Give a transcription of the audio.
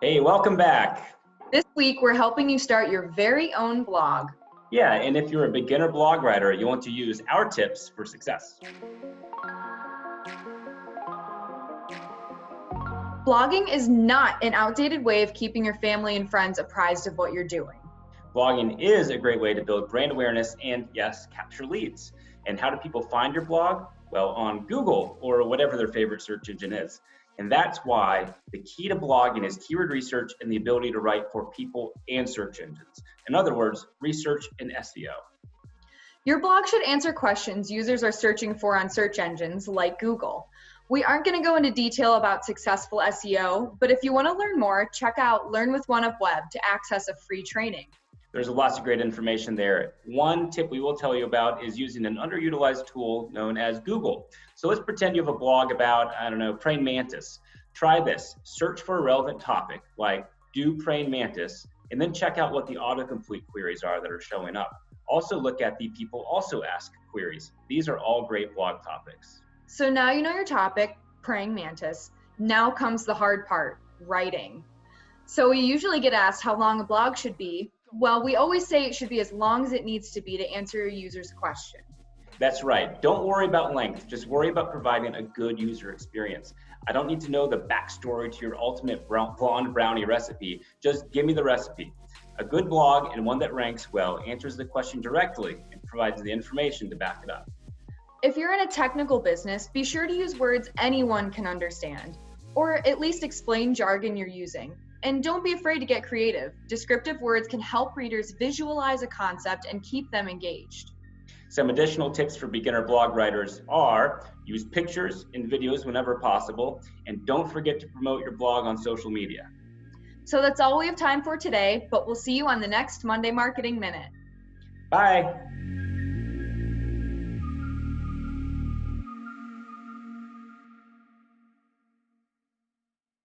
Hey, welcome back. This week, we're helping you start your very own blog. Yeah, and if you're a beginner blog writer, you want to use our tips for success. Blogging is not an outdated way of keeping your family and friends apprised of what you're doing. Blogging is a great way to build brand awareness and, yes, capture leads. And how do people find your blog? Well, on Google or whatever their favorite search engine is. And that's why the key to blogging is keyword research and the ability to write for people and search engines. In other words, research and SEO. Your blog should answer questions users are searching for on search engines like Google. We aren't going to go into detail about successful SEO, but if you want to learn more, check out Learn with Oneupweb to access a free training. There's lots of great information there. One tip we will tell you about is using an underutilized tool known as Google. So let's pretend you have a blog about, praying mantis. Try this. Search for a relevant topic like do praying mantis, and then check out what the autocomplete queries are that are showing up. Also look at the people also ask queries. These are all great blog topics. So now you know your topic, praying mantis. Now comes the hard part, writing. So we usually get asked how long a blog should be. Well, we always say it should be as long as it needs to be to answer your user's question. That's right. Don't worry about length. Just worry about providing a good user experience. I don't need to know the backstory to your ultimate blonde brownie recipe. Just give me the recipe. A good blog and one that ranks well answers the question directly and provides the information to back it up. If you're in a technical business, be sure to use words anyone can understand, or at least explain jargon you're using. And don't be afraid to get creative. Descriptive words can help readers visualize a concept and keep them engaged. Some additional tips for beginner blog writers are use pictures and videos whenever possible, and don't forget to promote your blog on social media. So that's all we have time for today, but we'll see you on the next Monday Marketing Minute. Bye.